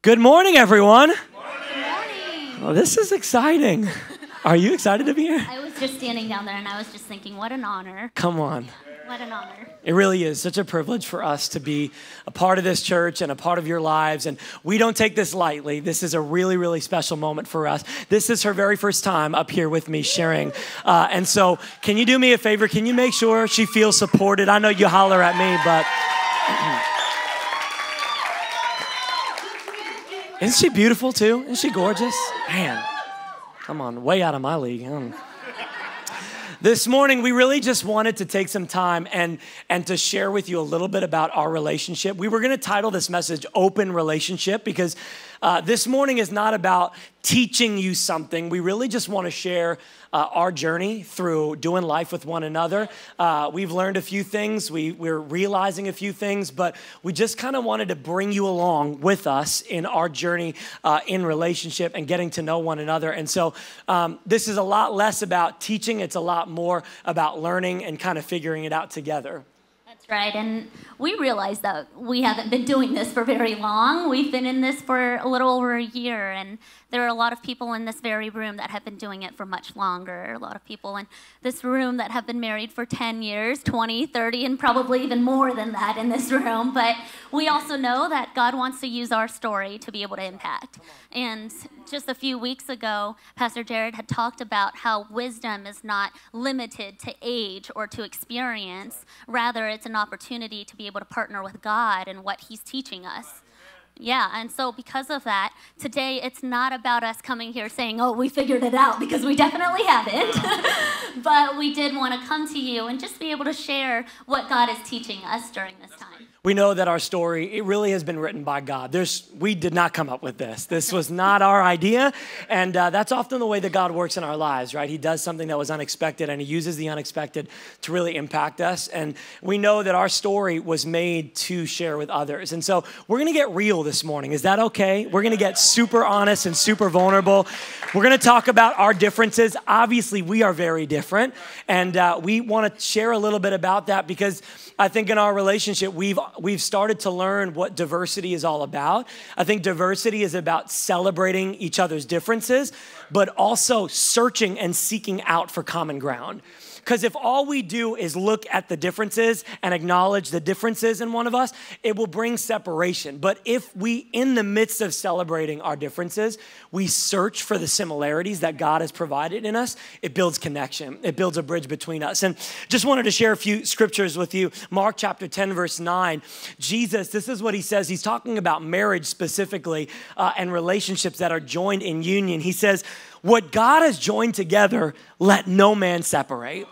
Good morning, everyone. Good morning. Oh, this is exciting. Are you excited to be here? I was just standing down there and I was just thinking, what an honor. Come on. What an honor. It really is such a privilege for us to be a part of this church and a part of your lives. And we don't take this lightly. This is a really, really special moment for us. This is her very first time up here with me sharing. And so can you do me a favor? Can you make sure she feels supported? I know you holler at me, but... Isn't she beautiful too? Isn't she gorgeous? Man, come on, way out of my league. This morning, we really just wanted to take some time and to share with you a little bit about our relationship. We were going to title this message, Open Relationship, because this morning is not about teaching you something. We really just want to share our journey through doing life with one another. We've learned a few things. We're realizing a few things, but we just kind of wanted to bring you along with us in our journey in relationship and getting to know one another. And so this is a lot less about teaching. It's a lot more about learning and kind of figuring it out together. That's right, and we realize that we haven't been doing this for very long. We've been in this for a little over a year, and there are a lot of people in this very room that have been doing it for much longer. A lot of people in this room that have been married for 10 years, 20, 30, and probably even more than that in this room. But we also know that God wants to use our story to be able to impact. And just a few weeks ago, Pastor Jared had talked about how wisdom is not limited to age or to experience. Rather, it's an opportunity to be able to partner with God and what He's teaching us. Yeah, and so because of that, today it's not about us coming here saying, oh, we figured it out, because we definitely haven't. But we did want to come to you and just be able to share what God is teaching us during this time. We know that our story, it really has been written by God. We did not come up with this. This was not our idea, and that's often the way that God works in our lives, right? He does something that was unexpected, and He uses the unexpected to really impact us, and we know that our story was made to share with others, and so we're going to get real this morning. Is that okay? We're going to get super honest and super vulnerable. We're going to talk about our differences. Obviously, we are very different, and we want to share a little bit about that because I think in our relationship, we've started to learn what diversity is all about. I think diversity is about celebrating each other's differences, but also searching and seeking out for common ground. Because if all we do is look at the differences and acknowledge the differences in one of us, it will bring separation. But if we, in the midst of celebrating our differences, we search for the similarities that God has provided in us, it builds connection. It builds a bridge between us. And just wanted to share a few scriptures with you. Mark chapter 10, verse 9. Jesus, this is what He says. He's talking about marriage specifically and relationships that are joined in union. He says, what God has joined together, let no man separate.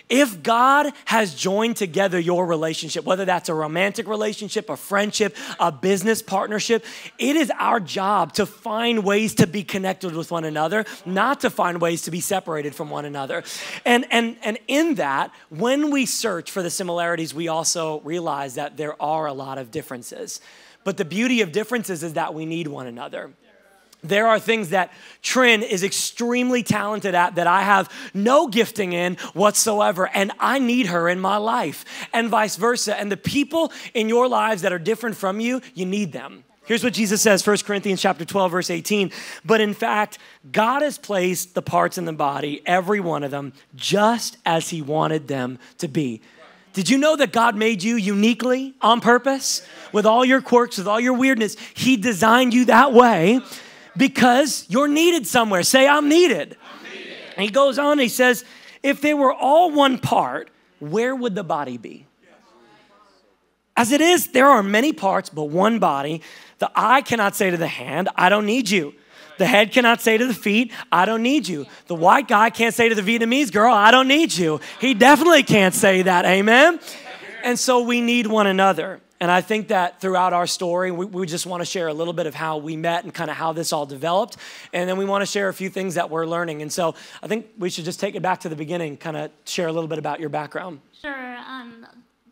If God has joined together your relationship, whether that's a romantic relationship, a friendship, a business partnership, it is our job to find ways to be connected with one another, not to find ways to be separated from one another. And in that, when we search for the similarities, we also realize that there are a lot of differences. But the beauty of differences is that we need one another. There are things that Trinh is extremely talented at that I have no gifting in whatsoever, and I need her in my life, and vice versa. And the people in your lives that are different from you, you need them. Here's what Jesus says, 1 Corinthians chapter 12, verse 18. But in fact, God has placed the parts in the body, every one of them, just as He wanted them to be. Did you know that God made you uniquely on purpose? With all your quirks, with all your weirdness, He designed you that way. Because you're needed somewhere. Say, I'm needed. And He goes on, He says, if they were all one part, where would the body be? As it is, there are many parts, but one body. The eye cannot say to the hand, I don't need you. The head cannot say to the feet, I don't need you. The white guy can't say to the Vietnamese girl, I don't need you. He definitely can't say that, amen? And so we need one another. And I think that throughout our story, we just want to share a little bit of how we met and kind of how this all developed. And then we want to share a few things that we're learning. And so I think we should just take it back to the beginning, kind of share a little bit about your background. Sure.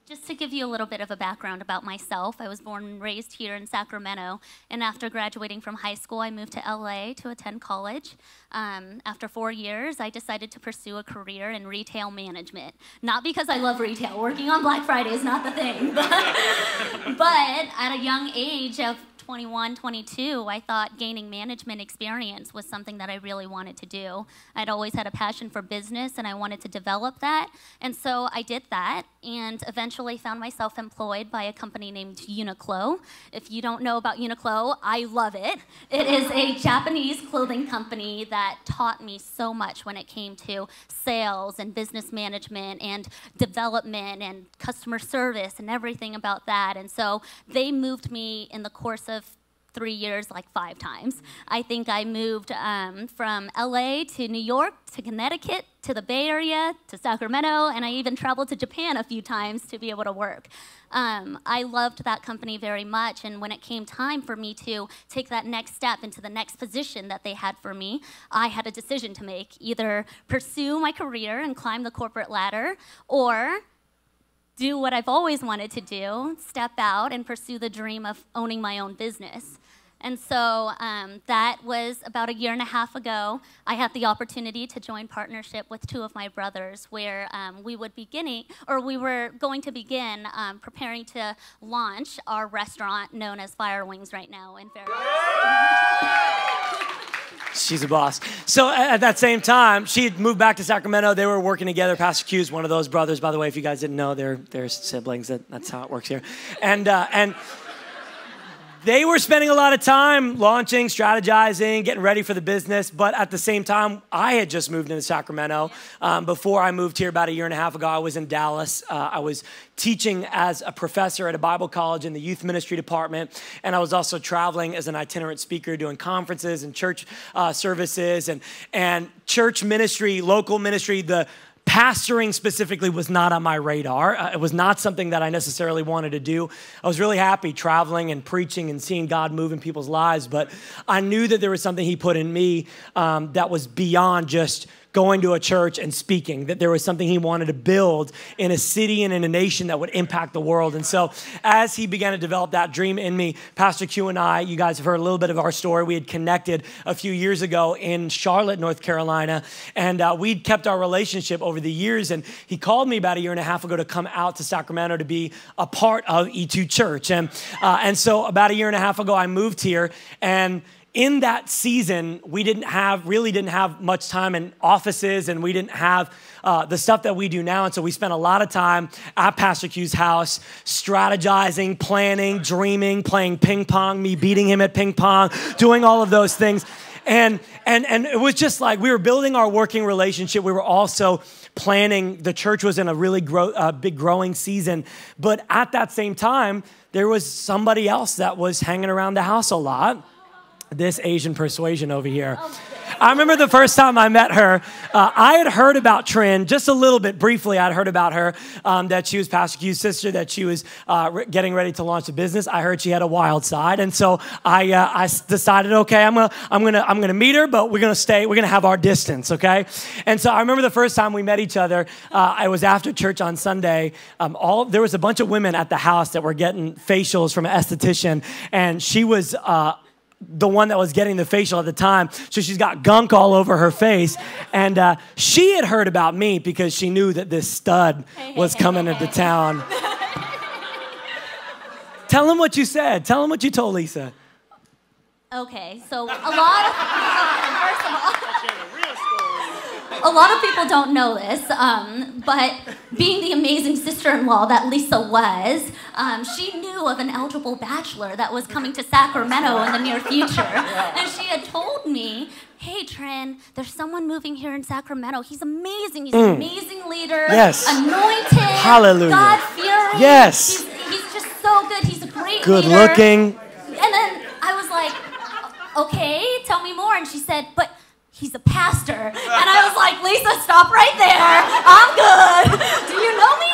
Just to give you a little bit of a background about myself, I was born and raised here in Sacramento, and after graduating from high school, I moved to LA to attend college. After 4 years, I decided to pursue a career in retail management. Not because I love retail. Working on Black Friday is not the thing. But at a young age of 21, 22, I thought gaining management experience was something that I really wanted to do. I'd always had a passion for business, and I wanted to develop that. And so I did that, and eventually found myself employed by a company named Uniqlo. If you don't know about Uniqlo, I love it. It is a Japanese clothing company that taught me so much when it came to sales and business management and development and customer service and everything about that. And so they moved me in the course of 3 years like 5 times. I think I moved from LA to New York to Connecticut to the Bay Area to Sacramento, and I even traveled to Japan a few times to be able to work. I loved that company very much, and when it came time for me to take that next step into the next position that they had for me, I had a decision to make. Either pursue my career and climb the corporate ladder, or do what I've always wanted to do, step out and pursue the dream of owning my own business. And so that was about 1.5 years ago. I had the opportunity to join partnership with 2 of my brothers, where we were going to begin preparing to launch our restaurant known as Fire Wings right now in Fairfax. She's a boss. So at that same time, she had moved back to Sacramento. They were working together. Pastor Q is one of those brothers, by the way. If you guys didn't know, they're siblings. That's how it works here. And they were spending a lot of time launching, strategizing, getting ready for the business. But at the same time, I had just moved into Sacramento. Before I moved here about 1.5 years ago, I was in Dallas. I was teaching as a professor at a Bible college in the youth ministry department. And I was also traveling as an itinerant speaker, doing conferences and church services and church ministry, local ministry. The pastoring specifically was not on my radar. It was not something that I necessarily wanted to do. I was really happy traveling and preaching and seeing God move in people's lives, but I knew that there was something he put in me that was beyond just going to a church and speaking, that there was something he wanted to build in a city and in a nation that would impact the world. And so as he began to develop that dream in me, Pastor Q and I, you guys have heard a little bit of our story. We had connected a few years ago in Charlotte, North Carolina, and we'd kept our relationship over the years. And he called me about 1.5 years ago to come out to Sacramento to be a part of E2 Church. And so about 1.5 years ago, I moved here, and in that season, we really didn't have much time in offices, and we didn't have the stuff that we do now. And so we spent a lot of time at Pastor Q's house, strategizing, planning, dreaming, playing ping pong, me beating him at ping pong, doing all of those things. And it was just like we were building our working relationship. We were also planning. The church was in a really big growing season. But at that same time, there was somebody else that was hanging around the house a lot. This Asian persuasion over here. I remember the first time I met her, I had heard about Trinh just a little bit briefly. I'd heard about her, that she was Pastor Q's sister, that she was getting ready to launch a business. I heard she had a wild side, and so I decided, okay, I'm gonna meet her, but we're gonna have our distance, okay? And so I remember the first time we met each other. I was after church on Sunday. There was a bunch of women at the house that were getting facials from an esthetician, and she was the one that was getting the facial at the time. So she's got gunk all over her face. And she had heard about me because she knew that this stud was coming into town. Tell him what you said. Tell him what you told Lisa. Okay, so a lot of people don't know this, but being the amazing sister-in-law that Lisa was, she knew of an eligible bachelor that was coming to Sacramento in the near future. And she had told me, hey, Trinh, there's someone moving here in Sacramento. He's amazing. He's an amazing leader. Yes. Anointed. Hallelujah. God-fearing. Yes. He's just so good. He's a great good leader. Looking. And then I was like, okay, tell me more. And she said, but he's a pastor. And I was like, Lisa, stop right there. I'm good. Do you know me?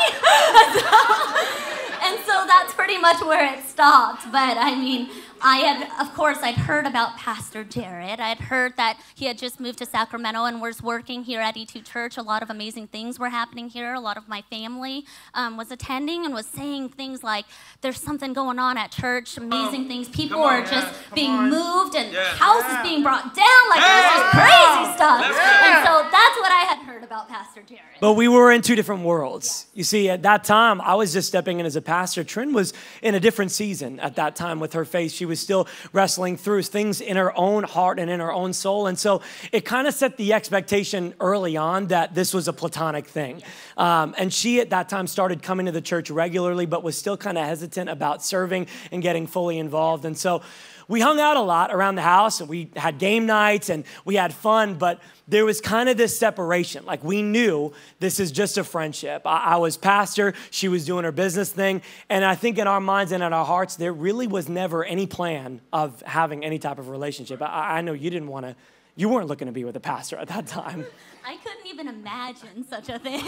And so that's pretty much where it stopped. But I mean, I'd heard about Pastor Jared. I had heard that he had just moved to Sacramento and was working here at E2 Church. A lot of amazing things were happening here. A lot of my family was attending and was saying things like, there's something going on at church, amazing things. People are just being moved and houses being brought down. Like, this is crazy stuff. And so that's what I had heard about about Pastor Jared. But we were in two different worlds. You see, at that time, I was just stepping in as a pastor. Trinh was in a different season at that time with her faith. She was still wrestling through things in her own heart and in her own soul. And so it kind of set the expectation early on that this was a platonic thing. And she at that time started coming to the church regularly, but was still kind of hesitant about serving and getting fully involved. And so we hung out a lot around the house, and we had game nights, and we had fun, but there was kind of this separation. Like, we knew this is just a friendship. I was pastor, she was doing her business thing, and I think in our minds and in our hearts, there really was never any plan of having any type of relationship. I know you weren't looking to be with a pastor at that time. I couldn't even imagine such a thing.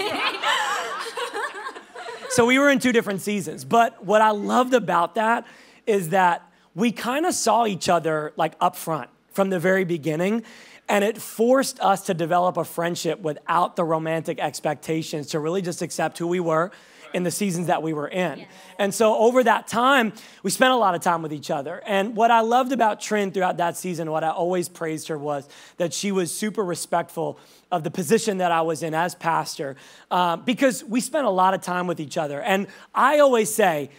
So we were in two different seasons, but what I loved about that is that we kind of saw each other like up front from the very beginning, and it forced us to develop a friendship without the romantic expectations, to really just accept who we were in the seasons that we were in. Yes. And so over that time, we spent a lot of time with each other. And what I loved about Trinh throughout that season, what I always praised her, was that she was super respectful of the position that I was in as pastor, because we spent a lot of time with each other. And I always say,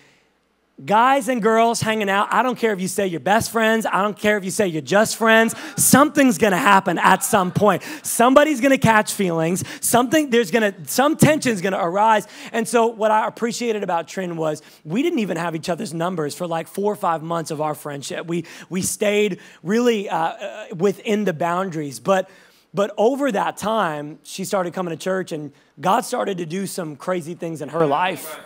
guys and girls hanging out, I don't care if you say you're best friends, I don't care if you say you're just friends, something's gonna happen at some point. Somebody's gonna catch feelings, some tension's gonna arise. And so what I appreciated about Trinh was we didn't even have each other's numbers for like 4 or 5 months of our friendship. We stayed really within the boundaries, but over that time, she started coming to church, and God started to do some crazy things in her life.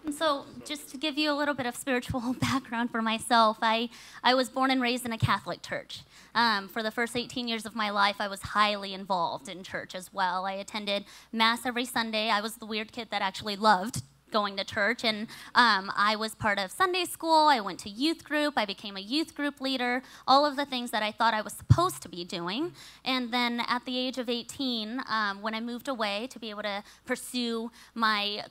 And so just to give you a little bit of spiritual background for myself, I was born and raised in a Catholic church. For the first 18 years of my life, I was highly involved in church as well. I attended Mass every Sunday. I was the weird kid that actually loved going to church, and I was part of Sunday school. I went to youth group. I became a youth group leader, all of the things that I thought I was supposed to be doing. And then at the age of 18, when I moved away to be able to pursue my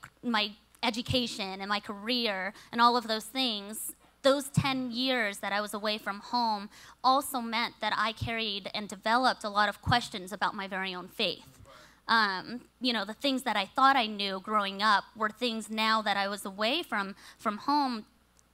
education and my career and all of those things, those 10 years that I was away from home also meant that I carried and developed a lot of questions about my very own faith. The things that I thought I knew growing up were things now that I was away from home,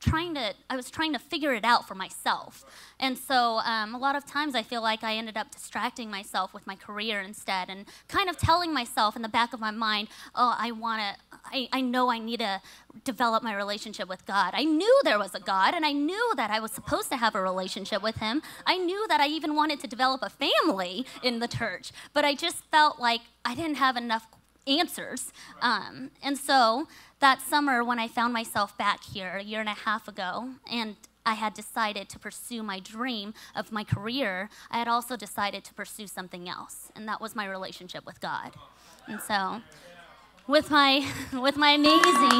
I was trying to figure it out for myself. And so a lot of times I feel like I ended up distracting myself with my career instead, and kind of telling myself in the back of my mind, oh, I know I need to develop my relationship with God. I knew there was a God, and I knew that I was supposed to have a relationship with him. I knew that I even wanted to develop a family in the church, but I just felt like I didn't have enough answers. And so that summer, when I found myself back here a year and a half ago, and I had decided to pursue my dream of my career, I had also decided to pursue something else, and that was my relationship with God. And so with my amazing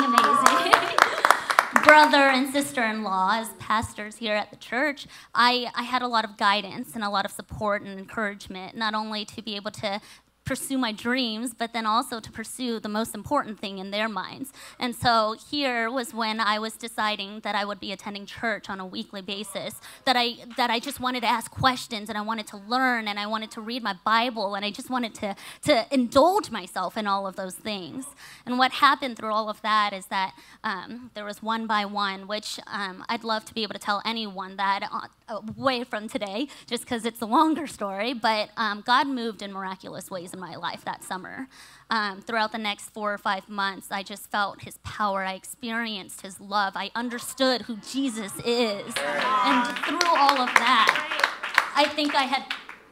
brother and sister-in-law as pastors here at the church, I had a lot of guidance and a lot of support and encouragement, not only to be able to pursue my dreams, but then also to pursue the most important thing in their minds. And so here was when I was deciding that I would be attending church on a weekly basis, that I just wanted to ask questions, and I wanted to learn, and I wanted to read my Bible, and I just wanted to indulge myself in all of those things. And what happened through all of that is that there was one by one, which I'd love to be able to tell anyone that away from today, just because it's a longer story, but God moved in miraculous ways in my life that summer. Throughout the next 4 or 5 months, I just felt his power. I experienced his love. I understood who Jesus is. And through all of that, I think I had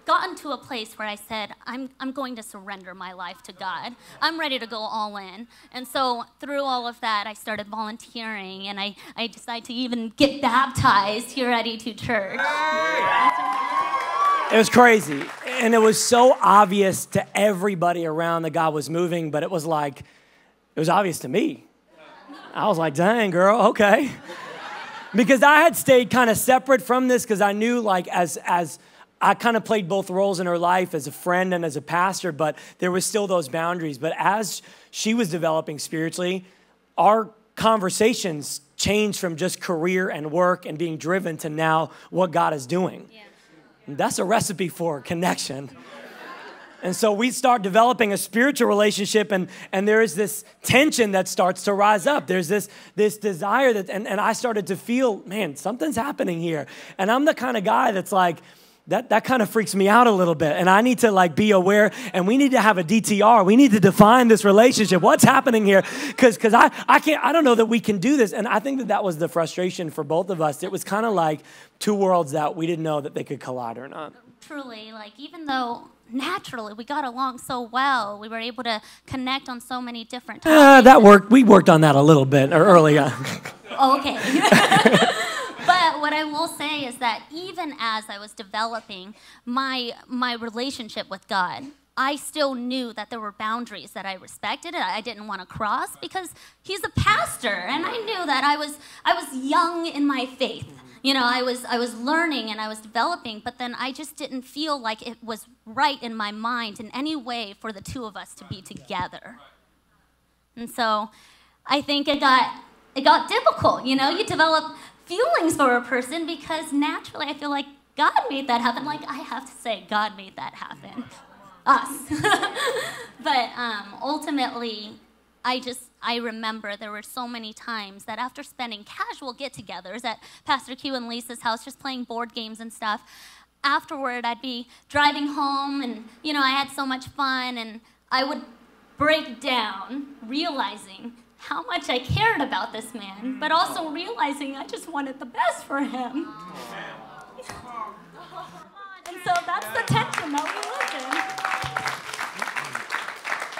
gotten to a place where I said, I'm going to surrender my life to God. I'm ready to go all in. And so through all of that, I started volunteering, and I decided to even get baptized here at E2 Church. It was crazy, and it was so obvious to everybody around that God was moving, but it was obvious to me. I was like, dang, girl, okay. Because I had stayed kind of separate from this, because I knew, like, as I kind of played both roles in her life as a friend and as a pastor, but there was still those boundaries. But as she was developing spiritually, our conversations changed from just career and work and being driven to now what God is doing. Yeah. That's a recipe for connection. And so we start developing a spiritual relationship, and there is this tension that starts to rise up. There's this desire and I started to feel, man, something's happening here. And I'm the kind of guy that's like, that kind of freaks me out a little bit. And I need to like be aware, and we need to have a DTR. We need to define this relationship. What's happening here? Because I don't know that we can do this. And I think that was the frustration for both of us. It was kind of like two worlds that we didn't know that they could collide or not. Truly, like even though naturally we got along so well, we were able to connect on so many different topics. That worked. We worked on that a little bit early on. Okay. But what I will say is that even as I was developing my relationship with God, I still knew that there were boundaries that I respected and I didn't want to cross because he's a pastor, and I knew that I was young in my faith. You know, I was learning and I was developing, but then I just didn't feel like it was right in my mind in any way for the two of us to be together. And so I think it got difficult. You know, you develop feelings for a person because naturally I feel like God made that happen. Like, I have to say, God made that happen. Us. But ultimately, I remember there were so many times that after spending casual get-togethers at Pastor Q and Lisa's house, just playing board games and stuff, afterward I'd be driving home and, you know, I had so much fun, and I would break down realizing how much I cared about this man, but also realizing I just wanted the best for him. And so that's the tension that we lived in.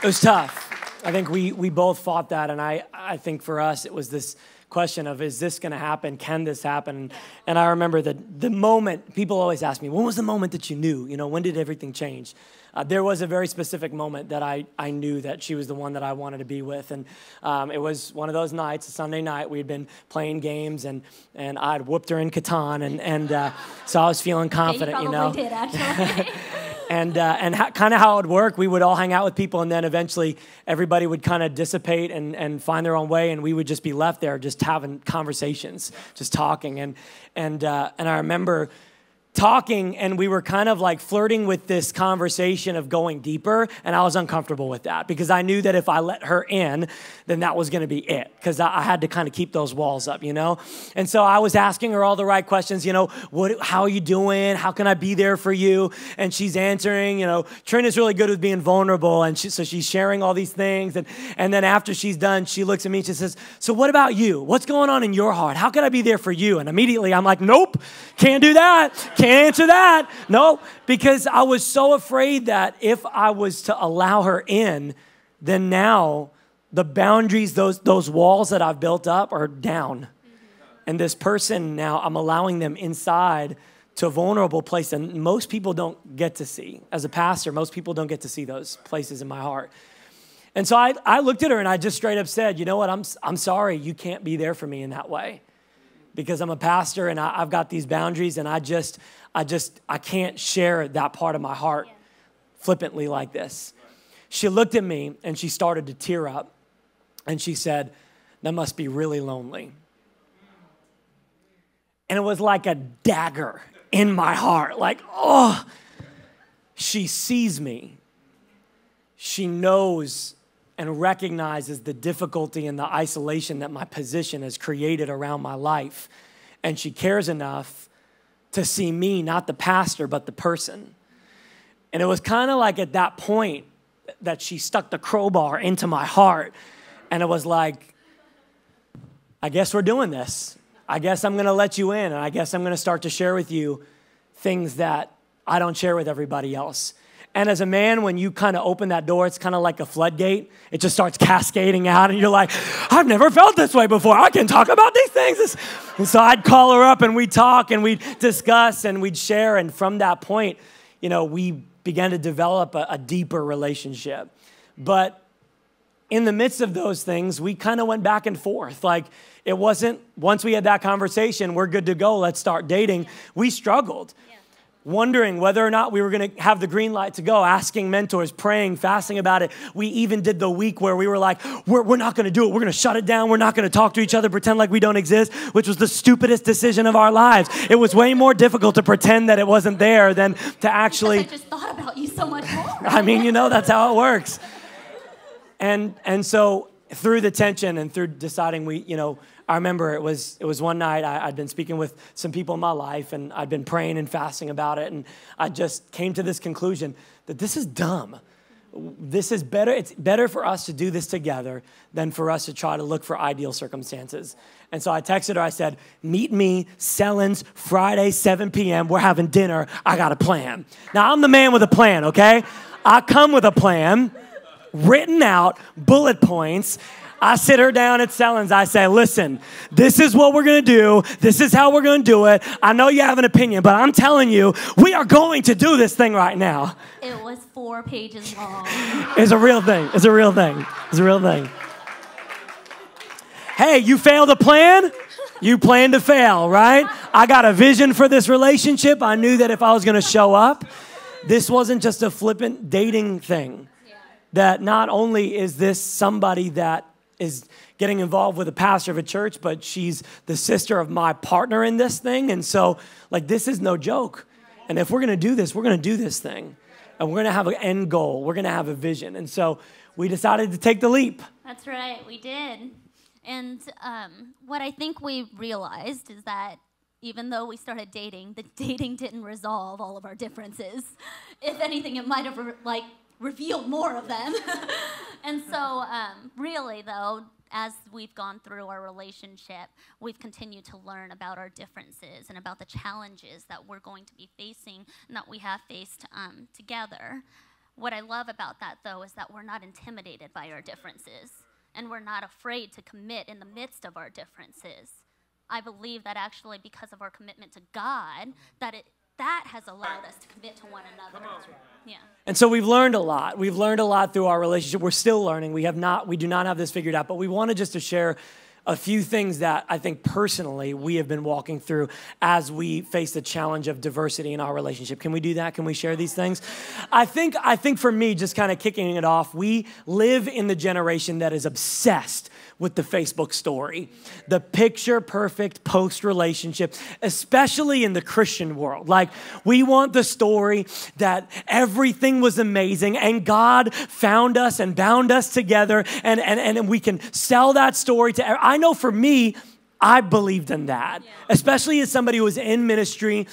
It was tough. I think we both fought that, and I think for us it was this question of, is this going to happen? Can this happen? And I remember that the moment, people always ask me, when was the moment that you knew? You know, when did everything change? There was a very specific moment that I knew that she was the one that I wanted to be with. And it was one of those nights, a Sunday night, we'd been playing games, and I'd whooped her in Catan, and so I was feeling confident, you know. Did, actually. And kind of how it would work, we would all hang out with people, and then eventually everybody would kind of dissipate and find their own way, and we would just be left there just having conversations, just talking. And I remember talking, and we were kind of like flirting with this conversation of going deeper, and I was uncomfortable with that because I knew that if I let her in, then that was going to be it, because I had to kind of keep those walls up, you know? And so I was asking her all the right questions, you know, how are you doing? How can I be there for you? And she's answering, you know, Trinh is really good with being vulnerable, and so she's sharing all these things, and then after she's done, she looks at me and she says, so what about you? What's going on in your heart? How can I be there for you? And immediately I'm like, nope, can't do that. Can't answer that. No, because I was so afraid that if I was to allow her in, then now the boundaries, those walls that I've built up are down. And this person now, I'm allowing them inside to a vulnerable place, and most people don't get to see. As a pastor, most people don't get to see those places in my heart. And so I looked at her and I just straight up said, you know what, I'm sorry, you can't be there for me in that way. Because I'm a pastor and I've got these boundaries, and I can't share that part of my heart flippantly like this. She looked at me and she started to tear up, and she said, that must be really lonely. And it was like a dagger in my heart. Like, oh, she sees me. She knows and recognizes the difficulty and the isolation that my position has created around my life. And she cares enough to see me, not the pastor, but the person. And it was kind of like at that point that she stuck the crowbar into my heart. And it was like, I guess we're doing this. I guess I'm going to let you in. And I guess I'm going to start to share with you things that I don't share with everybody else. And as a man, when you kind of open that door, it's kind of like a floodgate. It just starts cascading out, and you're like, I've never felt this way before. I can talk about these things. And so I'd call her up, and we'd talk, and we'd discuss, and we'd share. And from that point, you know, we began to develop a deeper relationship. But in the midst of those things, we kind of went back and forth. Like, it wasn't, once we had that conversation, we're good to go, let's start dating. We struggled. wondering whether or not we were going to have the green light to go, asking mentors, praying, fasting about it. We even did the week where we were like, we're not going to do it. We're going to shut it down. We're not going to talk to each other, pretend like we don't exist, which was the stupidest decision of our lives. It was way more difficult to pretend that it wasn't there than to actually. I just thought about you so much more. I mean, that's how it works. And so through the tension and through deciding I remember it was one night I'd been speaking with some people in my life, and I'd been praying and fasting about it, and I just came to this conclusion that this is dumb. This is better. It's better for us to do this together than for us to try to look for ideal circumstances. And so I texted her. I said, meet me, Sellens, Friday, 7 p.m. We're having dinner. I got a plan. Now, I'm the man with a plan, okay? I come with a plan, written out, bullet points. I sit her down at Sellens. I say, listen, this is what we're going to do. This is how we're going to do it. I know you have an opinion, but I'm telling you, we are going to do this thing right now. It was 4 pages long. It's a real thing. It's a real thing. It's a real thing. Hey, you failed a plan? You plan to fail, right? I got a vision for this relationship. I knew that if I was going to show up, this wasn't just a flippant dating thing. That not only is this somebody that is getting involved with a pastor of a church, but she's the sister of my partner in this thing. And so, this is no joke. And if we're going to do this, we're going to do this thing. And we're going to have an end goal. We're going to have a vision. And so we decided to take the leap. That's right, we did. And what I think we realized is that even though we started dating, the dating didn't resolve all of our differences. If anything, it might have revealed more of them. And so really, though, as we've gone through our relationship, we've continued to learn about our differences and about the challenges that we're going to be facing and that we have faced together. What I love about that, though, is that we're not intimidated by our differences, and we're not afraid to commit in the midst of our differences. I believe that actually because of our commitment to God, that has allowed us to commit to one another. Yeah. And so we've learned a lot. We've learned a lot through our relationship. We're still learning. We do not have this figured out, but we wanted just to share a few things that I think personally we have been walking through as we face the challenge of diversity in our relationship. Can we do that? Can we share these things? I think for me, just kind of kicking it off, we live in the generation that is obsessed with the Facebook story, the picture-perfect post-relationship, especially in the Christian world. We want the story that everything was amazing and God found us and bound us together, and we can sell that story to. I know for me, I believed in that, especially as somebody who was in ministry,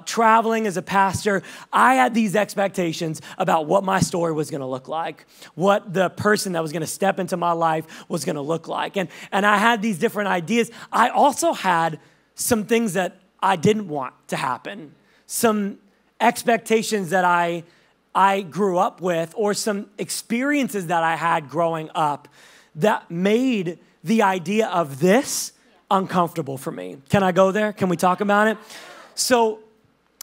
traveling as a pastor. I had these expectations about what my story was going to look like, what the person that was going to step into my life was going to look like. And I had these different ideas. I also had some things that I didn't want to happen, some expectations that I grew up with, or some experiences that I had growing up that made the idea of this uncomfortable for me. Can I go there? Can we talk about it? So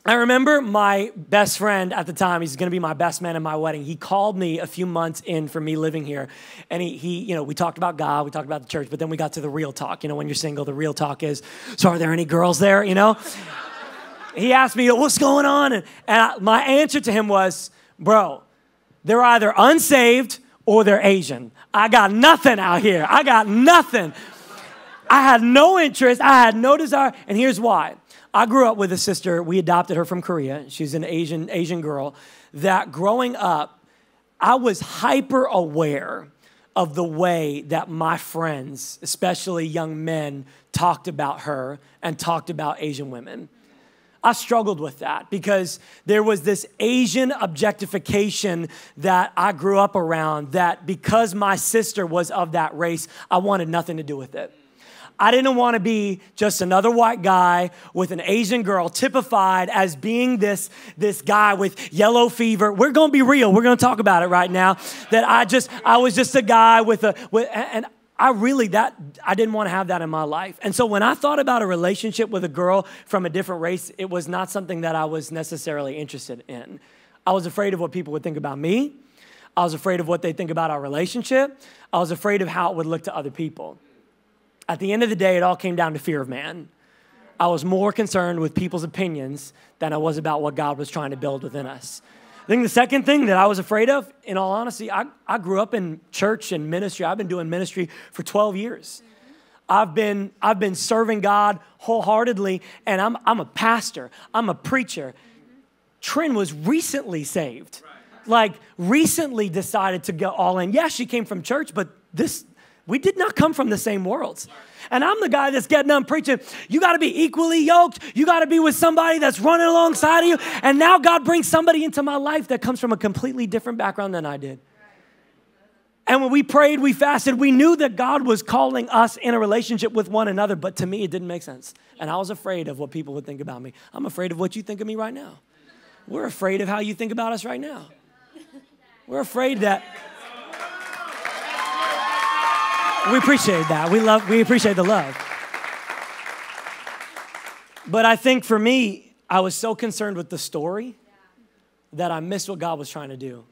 I remember my best friend at the time, he's going to be my best man in my wedding. He called me a few months in for me living here. And he we talked about God, we talked about the church, but then we got to the real talk. When you're single, the real talk is, so are there any girls there, He asked me, what's going on? And my answer to him was, bro, they're either unsaved or they're Asian. I got nothing out here. I got nothing. I had no interest. I had no desire. And here's why. I grew up with a sister. We adopted her from Korea. She's an Asian girl. That growing up, I was hyper aware of the way that my friends, especially young men, talked about her and talked about Asian women. I struggled with that because there was this Asian objectification that I grew up around, that because my sister was of that race, I wanted nothing to do with it. I didn't want to be just another white guy with an Asian girl typified as being this guy with yellow fever. We're going to be real. We're going to talk about it right now. That I was just a guy and I didn't want to have that in my life. And so when I thought about a relationship with a girl from a different race, it was not something that I was necessarily interested in. I was afraid of what people would think about me. I was afraid of what they think about our relationship. I was afraid of how it would look to other people. At the end of the day, it all came down to fear of man. I was more concerned with people's opinions than I was about what God was trying to build within us. I think the second thing that I was afraid of, in all honesty, I grew up in church and ministry. I've been doing ministry for 12 years. I've been serving God wholeheartedly, and I'm a pastor. I'm a preacher. Trinh was recently saved. Like, recently decided to go all in. Yeah, she came from church, but we did not come from the same worlds. And I'm the guy that's getting up preaching, you got to be equally yoked. You got to be with somebody that's running alongside of you. And now God brings somebody into my life that comes from a completely different background than I did. And when we prayed, we fasted, we knew that God was calling us in a relationship with one another. But to me, it didn't make sense. And I was afraid of what people would think about me. I'm afraid of what you think of me right now. We're afraid of how you think about us right now. We're afraid that... We appreciate that. We appreciate the love. But I think for me, I was so concerned with the story that I missed what God was trying to do.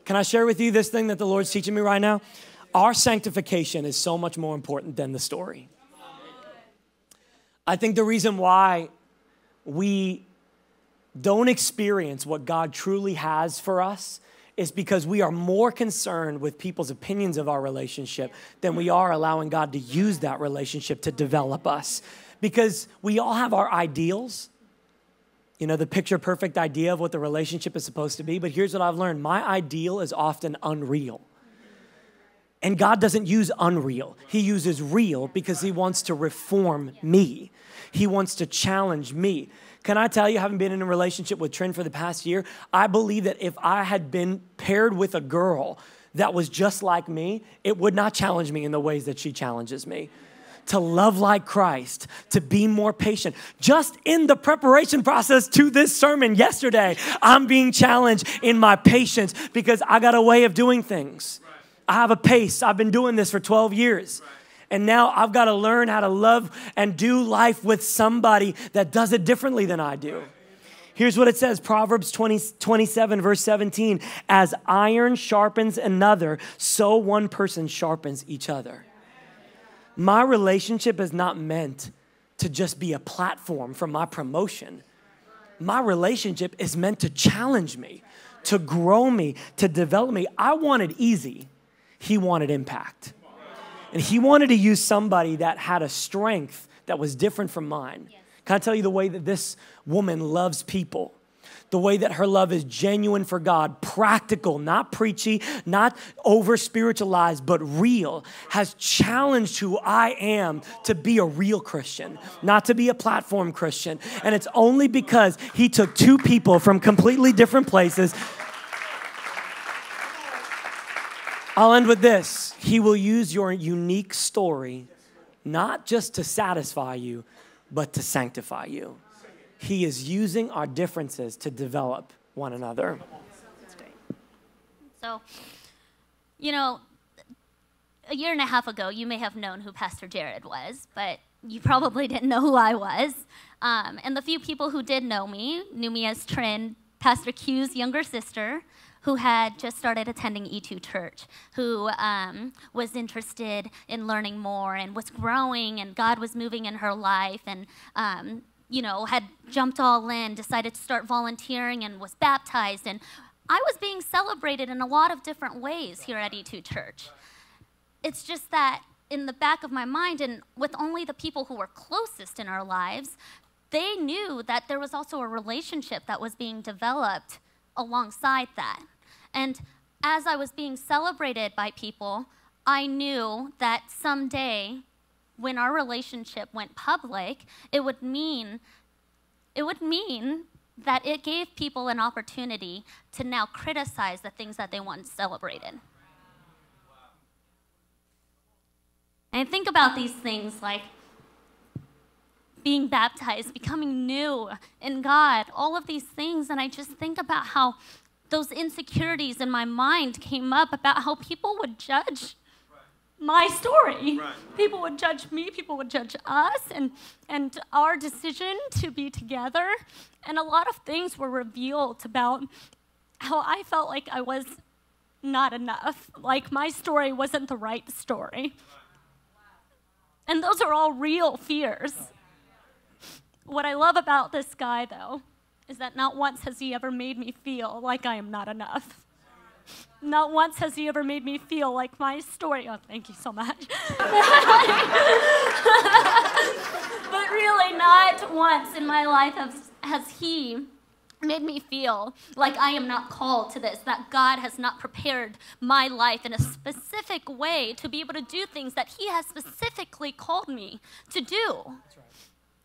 Can I share with you this thing that the Lord's teaching me right now? Our sanctification is so much more important than the story. I think the reason why we don't experience what God truly has for us is because we are more concerned with people's opinions of our relationship than we are allowing God to use that relationship to develop us. Because we all have our ideals, you know, the picture perfect idea of what the relationship is supposed to be. But here's what I've learned. My ideal is often unreal. And God doesn't use unreal. He uses real because he wants to reform me. He wants to challenge me. Can I tell you, having been in a relationship with Trinh for the past year, I believe that if I had been paired with a girl that was just like me, it would not challenge me in the ways that she challenges me. To love like Christ, to be more patient. Just in the preparation process to this sermon yesterday, I'm being challenged in my patience because I got a way of doing things. I have a pace. I've been doing this for 12 years. And now I've got to learn how to love and do life with somebody that does it differently than I do. Here's what it says, Proverbs 27, verse 17. As iron sharpens another, so one person sharpens each other. My relationship is not meant to just be a platform for my promotion. My relationship is meant to challenge me, to grow me, to develop me. I wanted easy. He wanted impact. And he wanted to use somebody that had a strength that was different from mine. Yes. Can I tell you the way that this woman loves people? The way that her love is genuine for God, practical, not preachy, not over-spiritualized, but real, has challenged who I am to be a real Christian, not to be a platform Christian. And it's only because he took two people from completely different places. I'll end with this. He will use your unique story not just to satisfy you, but to sanctify you. He is using our differences to develop one another. That's great. So, you know, a year and a half ago, you may have known who Pastor Jared was, but you probably didn't know who I was. And the few people who did know me knew me as Trinh, Pastor Q's younger sister, who had just started attending E2 Church, who was interested in learning more and was growing, and God was moving in her life, and you know, had jumped all in, decided to start volunteering, and was baptized. And I was being celebrated in a lot of different ways here at E2 Church. It's just that in the back of my mind, and with only the people who were closest in our lives, they knew that there was also a relationship that was being developed alongside that. And as I was being celebrated by people, I knew that someday when our relationship went public, it would mean that it gave people an opportunity to now criticize the things that they once celebrated. And I think about these things like being baptized, becoming new in God, all of these things, and I just think about how those insecurities in my mind came up about how people would judge my story. Right. People would judge me, people would judge us, and our decision to be together. And a lot of things were revealed about how I felt like I was not enough, like my story wasn't the right story. And those are all real fears. what I love about this guy, though, is that not once has he ever made me feel like I am not enough. Not once has he ever made me feel like my story, oh, thank you so much. But really, not once in my life has he made me feel like I am not called to this, that God has not prepared my life in a specific way to be able to do things that he has specifically called me to do. That's right.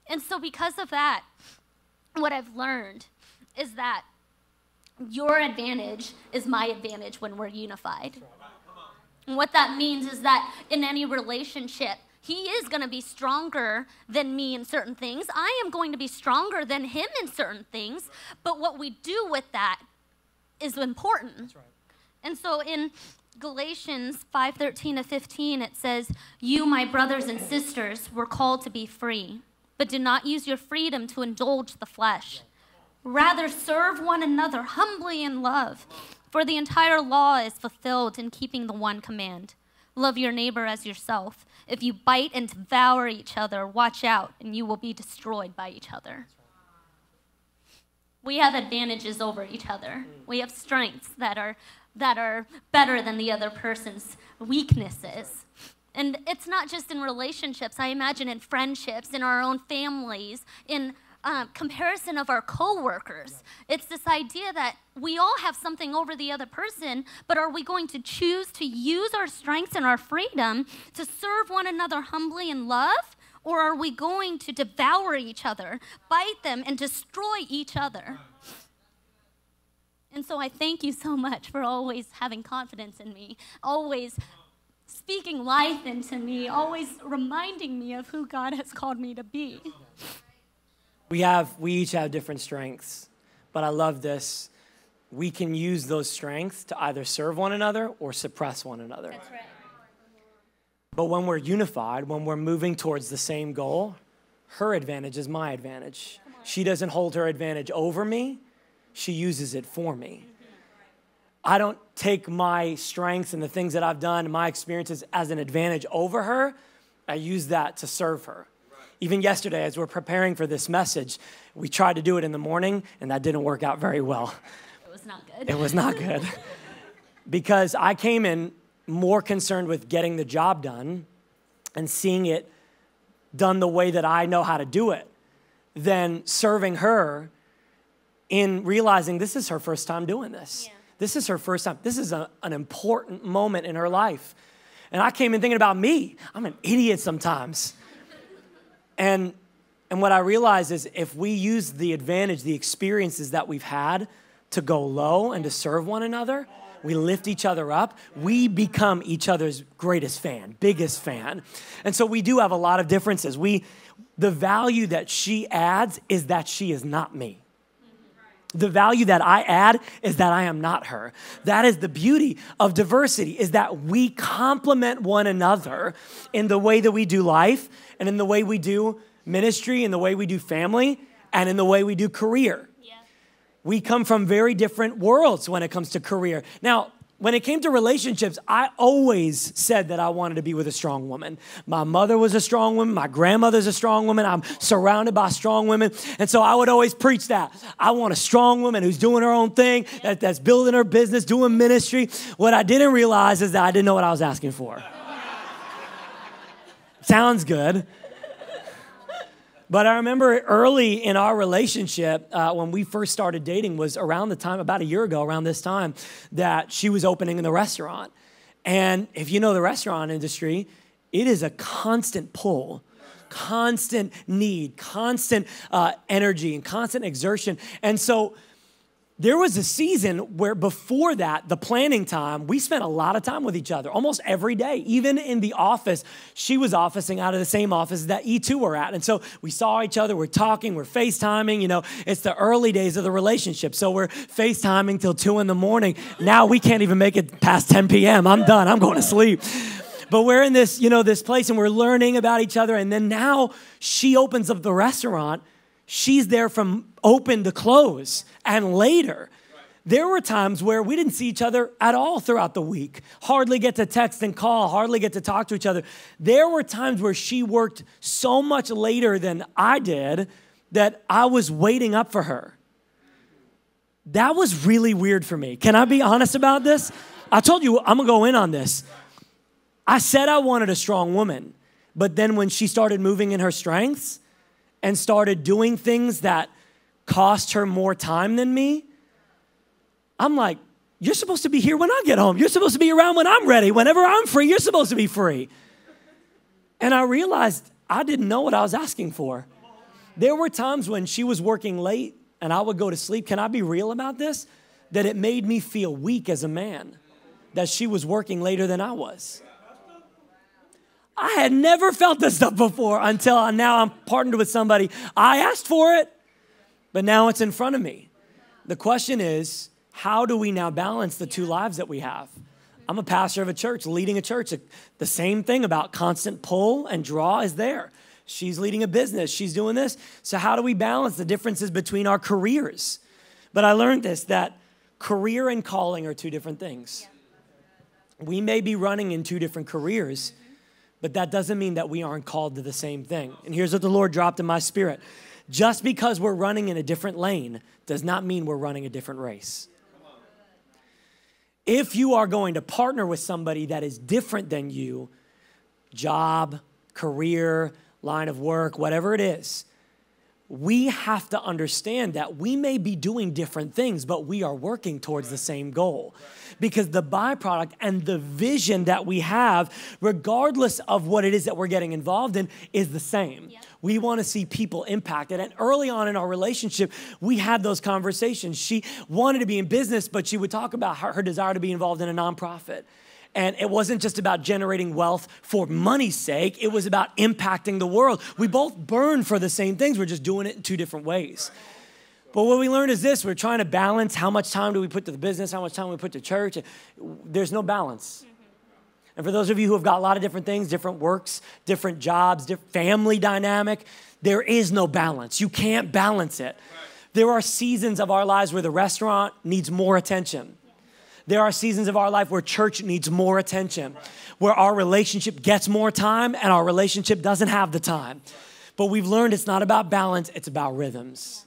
And so because of that, what I've learned is that your advantage is my advantage when we're unified. And what that means is that in any relationship, he is going to be stronger than me in certain things. I am going to be stronger than him in certain things. But what we do with that is important. That's right. And so in Galatians 5:13-15, it says, "You, my brothers and sisters, were called to be free, but do not use your freedom to indulge the flesh. Rather, serve one another humbly in love, for the entire law is fulfilled in keeping the one command. Love your neighbor as yourself. If you bite and devour each other, watch out, and you will be destroyed by each other." We have advantages over each other. We have strengths that are better than the other person's weaknesses. And it's not just in relationships. I imagine in friendships, in our own families, in comparison of our coworkers. It's this idea that we all have something over the other person, but are we going to choose to use our strengths and our freedom to serve one another humbly in love, or are we going to devour each other, bite them, and destroy each other? And so I thank you so much for always having confidence in me, always speaking life into me, always reminding me of who God has called me to be. We each have different strengths, but I love this. We can use those strengths to either serve one another or suppress one another. That's right. But when we're unified, when we're moving towards the same goal, her advantage is my advantage. She doesn't hold her advantage over me. She uses it for me. I don't take my strengths and the things that I've done and my experiences as an advantage over her. I use that to serve her. Even yesterday, as we're preparing for this message, we tried to do it in the morning, and that didn't work out very well. It was not good. It was not good. Because I came in more concerned with getting the job done and seeing it done the way that I know how to do it than serving her in realizing this is her first time doing this. Yeah. This is her first time. This is an important moment in her life. And I came in thinking about me. I'm an idiot sometimes. And what I realize is if we use the advantage, the experiences that we've had to go low and to serve one another, we lift each other up, we become each other's greatest fan, biggest fan. And so we do have a lot of differences. The value that she adds is that she is not me. The value that I add is that I am not her. That is the beauty of diversity, is that we complement one another in the way that we do life and in the way we do ministry, in the way we do family, and in the way we do career. Yeah. We come from very different worlds when it comes to career. Now, when it came to relationships, I always said that I wanted to be with a strong woman. My mother was a strong woman. My grandmother's a strong woman. I'm surrounded by strong women. And so I would always preach that. I want a strong woman who's doing her own thing, that's building her business, doing ministry. What I didn't realize is that I didn't know what I was asking for. Sounds good. But I remember early in our relationship, when we first started dating, was around the time, about a year ago, around this time, that she was opening in the restaurant. And if you know the restaurant industry, it is a constant pull, constant need, constant energy, and constant exertion. And so there was a season where before that, the planning time, we spent a lot of time with each other, almost every day. Even in the office, she was officing out of the same office that E2 were at. And so we saw each other, we're talking, we're FaceTiming. You know, it's the early days of the relationship. So we're FaceTiming till 2 a.m. Now we can't even make it past 10 p.m. I'm done, I'm going to sleep. But we're in this, this place and we're learning about each other. And then now she opens up the restaurant. She's there from open to close and later. There were times where we didn't see each other at all throughout the week. Hardly get to text and call, hardly get to talk to each other. There were times where she worked so much later than I did that I was waiting up for her. That was really weird for me. Can I be honest about this? I told you I'm going to go in on this. I said I wanted a strong woman, but then when she started moving in her strengths and started doing things that cost her more time than me, I'm like, you're supposed to be here when I get home. You're supposed to be around when I'm ready. Whenever I'm free, you're supposed to be free. And I realized I didn't know what I was asking for. There were times when she was working late and I would go to sleep. Can I be real about this? That it made me feel weak as a man, that she was working later than I was. I had never felt this stuff before until now I'm partnered with somebody. I asked for it, but now it's in front of me. The question is, how do we now balance the two lives that we have? I'm a pastor of a church, leading a church. The same thing about constant pull and draw is there. She's leading a business. She's doing this. So how do we balance the differences between our careers? But I learned this, that career and calling are two different things. We may be running in two different careers, but that doesn't mean that we aren't called to the same thing. And here's what the Lord dropped in my spirit. Just because we're running in a different lane does not mean we're running a different race. If you are going to partner with somebody that is different than you, job, career, line of work, whatever it is, we have to understand that we may be doing different things, but we are working towards the same goal. Because the byproduct and the vision that we have, regardless of what it is that we're getting involved in, is the same. Yep. We want to see people impacted. And early on in our relationship, we had those conversations. She wanted to be in business, but she would talk about her desire to be involved in a nonprofit. And it wasn't just about generating wealth for money's sake. It was about impacting the world. We both burn for the same things. We're just doing it in two different ways. But what we learned is this. We're trying to balance how much time do we put to the business, how much time we put to church. There's no balance. And for those of you who have got a lot of different things, different works, different jobs, different family dynamic, there is no balance. You can't balance it. There are seasons of our lives where the restaurant needs more attention. There are seasons of our life where church needs more attention, where our relationship gets more time and our relationship doesn't have the time. But we've learned it's not about balance, it's about rhythms.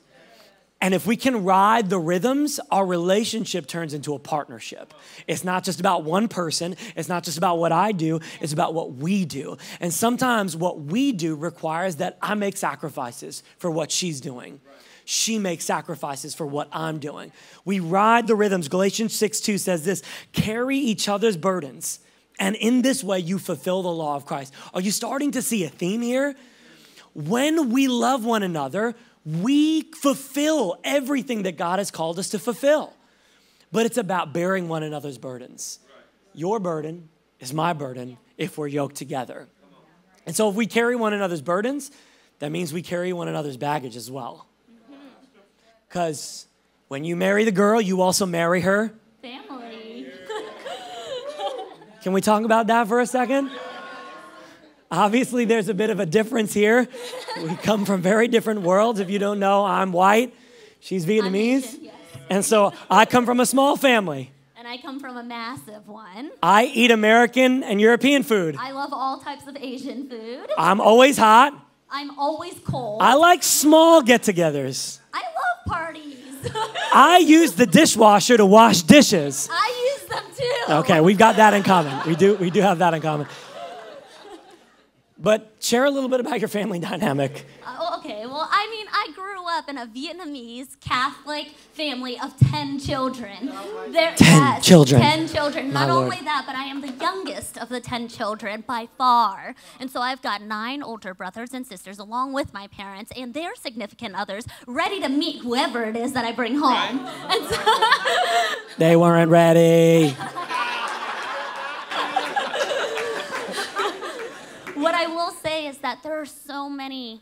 And if we can ride the rhythms, our relationship turns into a partnership. It's not just about one person. It's not just about what I do. It's about what we do. And sometimes what we do requires that I make sacrifices for what she's doing. She makes sacrifices for what I'm doing. We ride the rhythms. Galatians 6:2 says this, carry each other's burdens, and in this way you fulfill the law of Christ. Are you starting to see a theme here? When we love one another, we fulfill everything that God has called us to fulfill. But it's about bearing one another's burdens. Your burden is my burden if we're yoked together. And so if we carry one another's burdens, that means we carry one another's baggage as well. Because when you marry the girl, you also marry her family. Can we talk about that for a second? Obviously, there's a bit of a difference here. We come from very different worlds. If you don't know, I'm white. She's Vietnamese. Asian, yes. And so I come from a small family. And I come from a massive one. I eat American and European food. I love all types of Asian food. I'm always hot. I'm always cold. I like small get-togethers. I love parties. I use the dishwasher to wash dishes. I use them too. Okay, we've got that in common. We do have that in common. But share a little bit about your family dynamic. Okay, well, I mean, I grew up in a Vietnamese Catholic family of 10 children. 10 children. 10 children. My Not Lord. only that, but I am the youngest of the 10 children by far. And so I've got 9 older brothers and sisters along with my parents and their significant others ready to meet whoever it is that I bring home. And so They weren't ready. what I will say is that there are so many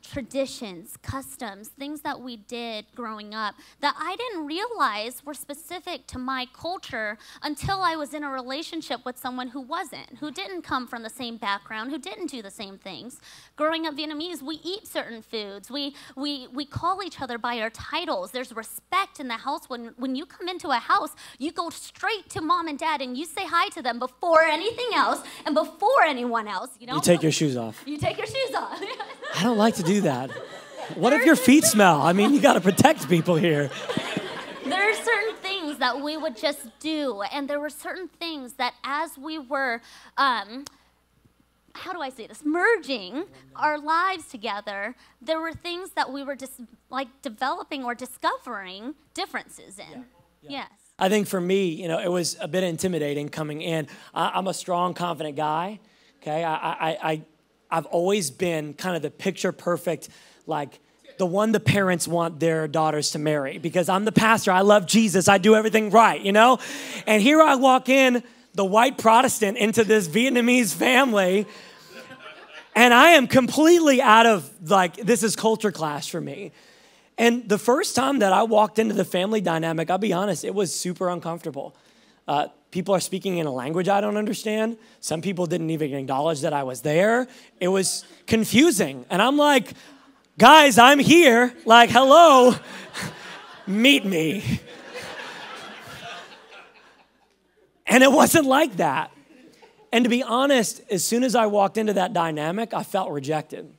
traditions, customs, things that we did growing up that I didn't realize were specific to my culture until I was in a relationship with someone who wasn't, who didn't come from the same background, who didn't do the same things. Growing up Vietnamese, we eat certain foods. We call each other by our titles. There's respect in the house. When you come into a house, you go straight to mom and dad and you say hi to them before anything else and before anyone else. You know? You take your shoes off. You take your shoes off. I don't like to do that. What if your feet smell? I mean, you got to protect people here. There are certain things that we would just do, and there were certain things that as we were, how do I say this, merging our lives together, there were things that we were just like developing or discovering differences in. Yes. I think for me, it was a bit intimidating coming in. I'm a strong, confident guy, okay? I've always been kind of the picture perfect, like the one the parents want their daughters to marry because I'm the pastor. I love Jesus. I do everything right, And here I walk in, the white Protestant, into this Vietnamese family, and I am completely out of, this is culture clash for me. And the first time that I walked into the family dynamic, I'll be honest, it was super uncomfortable. People are speaking in a language I don't understand. Some people didn't even acknowledge that I was there. It was confusing. And I'm like, guys, I'm here. Like, hello, meet me. And it wasn't like that. And to be honest, as soon as I walked into that dynamic, I felt rejected.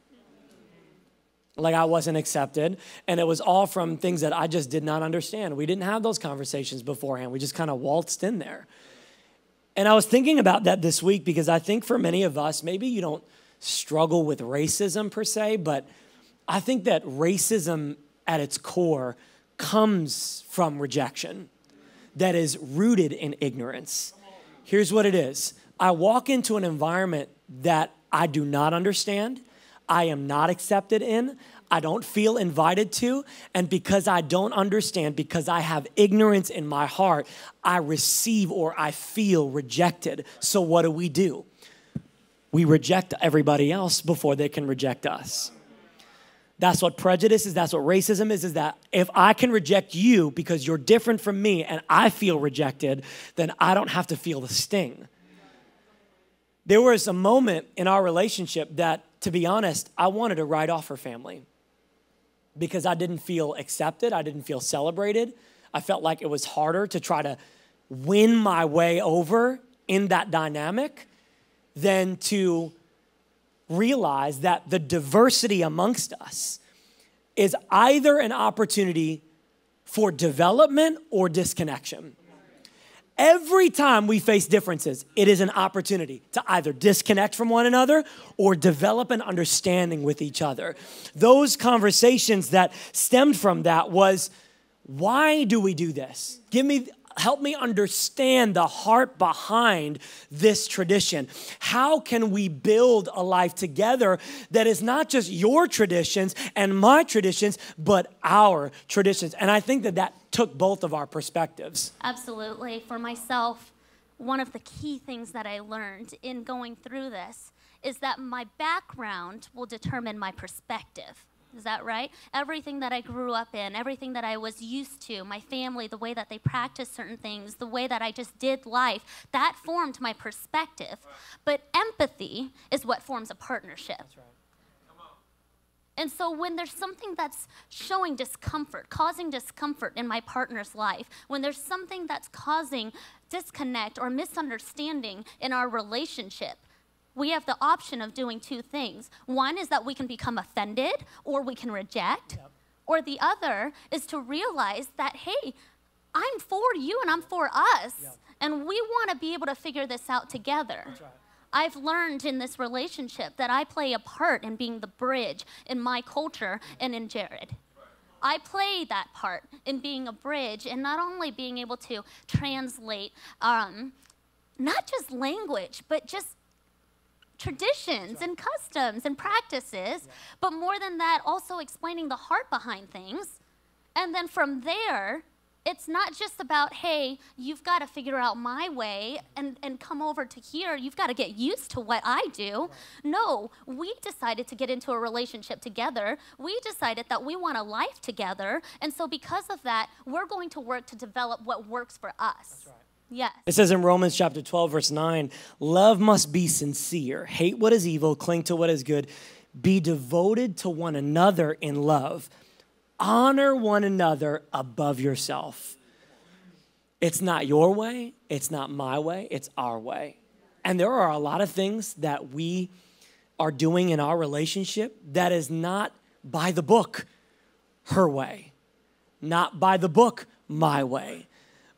Like I wasn't accepted. And it was all from things that I just did not understand. We didn't have those conversations beforehand. We just kind of waltzed in there. And I was thinking about that this week because I think for many of us, maybe you don't struggle with racism per se, but I think that racism at its core comes from rejection that is rooted in ignorance. Here's what it is. I walk into an environment that I do not understand. I am not accepted in. I don't feel invited to. And because I don't understand, because I have ignorance in my heart, I receive or I feel rejected. So what do? We reject everybody else before they can reject us. That's what prejudice is. That's what racism is that if I can reject you because you're different from me and I feel rejected, then I don't have to feel the sting. There was a moment in our relationship that, to be honest, I wanted to write off her family because I didn't feel accepted. I didn't feel celebrated. I felt like it was harder to try to win my way over in that dynamic than to realize that the diversity amongst us is either an opportunity for development or disconnection. Every time we face differences, it is an opportunity to either disconnect from one another or develop an understanding with each other. Those conversations that stemmed from that was, why do we do this? Help me understand the heart behind this tradition. How can we build a life together that is not just your traditions and my traditions, but our traditions? And I think that took both of our perspectives. Absolutely. For myself, one of the key things that I learned in going through this is that my background will determine my perspective. Is that right? Everything that I grew up in, everything that I was used to, my family, the way that they practiced certain things, the way that I just did life, that formed my perspective. But empathy is what forms a partnership. That's right. And so when there's something that's showing discomfort, causing discomfort in my partner's life, when there's something that's causing disconnect or misunderstanding in our relationship, we have the option of doing two things. One is that we can become offended or we can reject. Yep. Or the other is to realize that, hey, I'm for you and I'm for us. Yep. And we want to be able to figure this out together. That's right. I've learned in this relationship that I play a part in being the bridge in my culture and in Jared. I play that part in being a bridge and not only being able to translate not just language, but just traditions and customs and practices, but more than that, also explaining the heart behind things. And then from there, it's not just about, hey, you've got to figure out my way and come over to here. You've got to get used to what I do. No, we decided to get into a relationship together. We decided that we want a life together. And so because of that, we're going to work to develop what works for us. That's right. Yes. It says in Romans chapter 12, verse 9, love must be sincere. Hate what is evil, cling to what is good. Be devoted to one another in love. Honor one another above yourself. It's not your way. It's not my way. It's our way. And there are a lot of things that we are doing in our relationship that is not by the book, her way, not by the book, my way.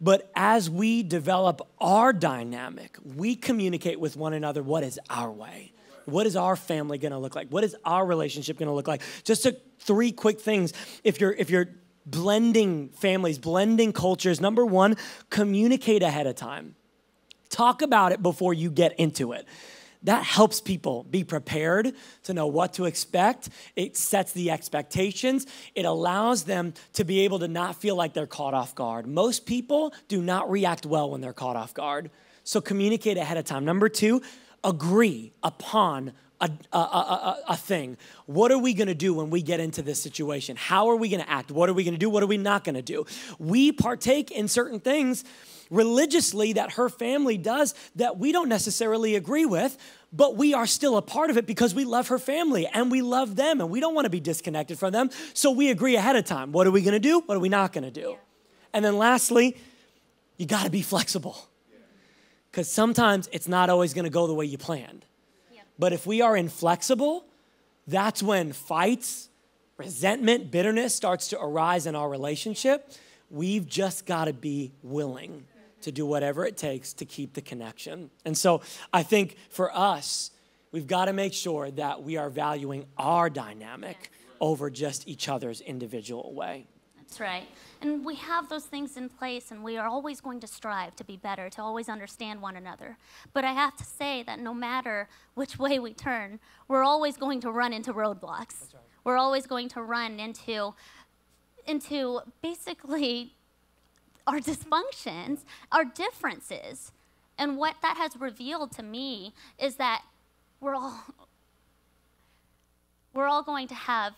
But as we develop our dynamic, we communicate with one another what is our way. What is our family going to look like? What is our relationship going to look like? Just three quick things. If you're blending families, blending cultures, number one, communicate ahead of time. Talk about it before you get into it. That helps people be prepared to know what to expect. It sets the expectations. It allows them to be able to not feel like they're caught off guard. Most people do not react well when they're caught off guard. So communicate ahead of time. Number two, agree upon a thing. What are we going to do when we get into this situation? How are we going to act? What are we going to do? What are we not going to do? We partake in certain things religiously that her family does that we don't necessarily agree with, but we are still a part of it because we love her family and we love them and we don't want to be disconnected from them. So we agree ahead of time. What are we going to do? What are we not going to do? And then lastly, you got to be flexible because sometimes it's not always going to go the way you planned. But if we are inflexible, that's when fights, resentment, bitterness starts to arise in our relationship. We've just got to be willing to do whatever it takes to keep the connection. And so I think for us, we've got to make sure that we are valuing our dynamic over just each other's individual way. That's right. And we have those things in place, and we are always going to strive to be better, to always understand one another. But I have to say that no matter which way we turn, we're always going to run into roadblocks. That's right. We're always going to run into basically our dysfunctions, our differences. And what that has revealed to me is that we're all going to have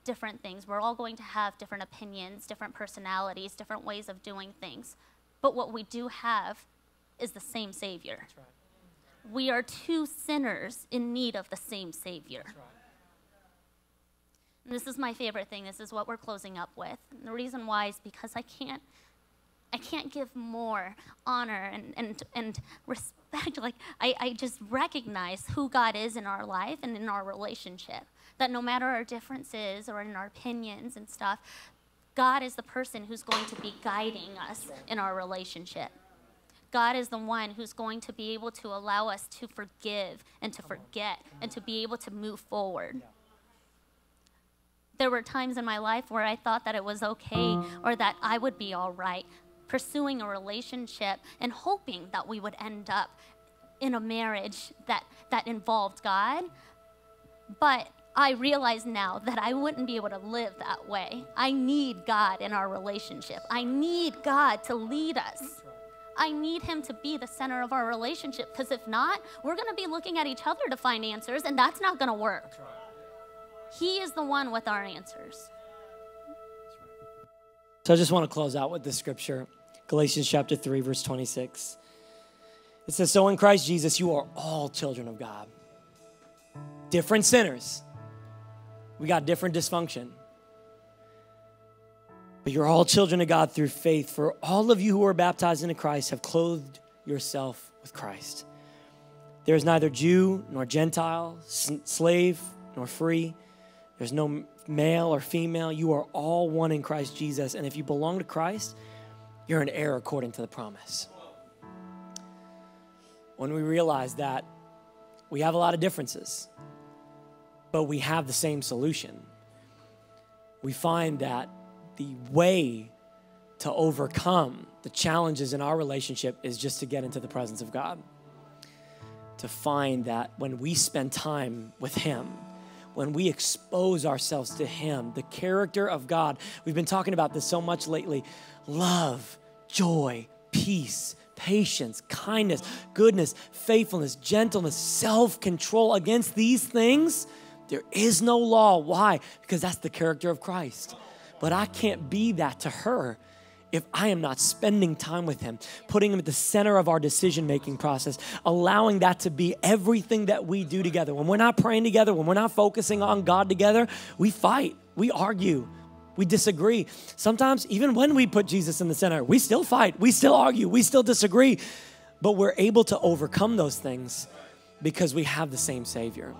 different things. We're all going to have different opinions, different personalities, different ways of doing things. But what we do have is the same Savior. That's right. We are two sinners in need of the same Savior. That's right. And this is my favorite thing. This is what we're closing up with. And the reason why is because I can't give more honor and respect. Like I just recognize who God is in our life and in our relationship. That no matter our differences or in our opinions and stuff, God is the person who's going to be guiding us in our relationship. God is the one who's going to be able to allow us to forgive and to forget and to be able to move forward. There were times in my life where I thought that it was okay or that I would be all right pursuing a relationship and hoping that we would end up in a marriage that involved God. But I realize now that I wouldn't be able to live that way. I need God in our relationship. I need God to lead us. I need him to be the center of our relationship, because if not, we're going to be looking at each other to find answers, and that's not going to work. He is the one with our answers. So I just want to close out with this scripture, Galatians chapter 3, verse 26. It says, so in Christ Jesus, you are all children of God. Different sinners. We got different dysfunction. But you're all children of God through faith. For all of you who are baptized into Christ have clothed yourself with Christ. There is neither Jew nor Gentile, slave nor free. There's no male or female. You are all one in Christ Jesus. And if you belong to Christ, you're an heir according to the promise. When we realize that we have a lot of differences, but we have the same solution, we find that the way to overcome the challenges in our relationship is just to get into the presence of God. To find that when we spend time with him, when we expose ourselves to him, the character of God, we've been talking about this so much lately, love, joy, peace, patience, kindness, goodness, faithfulness, gentleness, self-control. Against these things, there is no law. Why? Because that's the character of Christ. But I can't be that to her if I am not spending time with him, putting him at the center of our decision-making process, allowing that to be everything that we do together. When we're not praying together, when we're not focusing on God together, we fight, we argue, we disagree. Sometimes even when we put Jesus in the center, we still fight, we still argue, we still disagree. But we're able to overcome those things because we have the same Savior.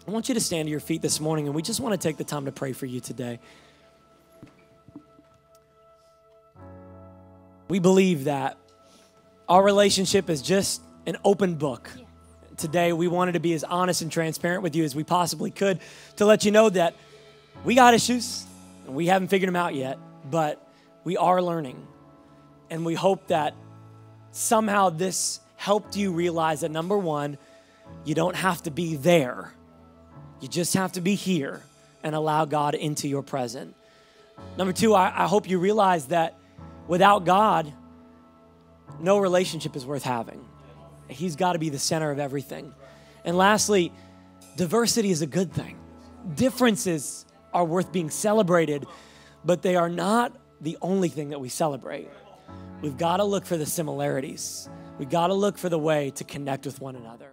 I want you to stand to your feet this morning, and we just want to take the time to pray for you today. We believe that our relationship is just an open book. Today, we wanted to be as honest and transparent with you as we possibly could to let you know that we got issues, and we haven't figured them out yet, but we are learning. And we hope that somehow this helped you realize that, number one, you don't have to be there. You just have to be here and allow God into your present. Number two, I hope you realize that without God, no relationship is worth having. He's got to be the center of everything. And lastly, diversity is a good thing. Differences are worth being celebrated, but they are not the only thing that we celebrate. We've got to look for the similarities. We've got to look for the way to connect with one another.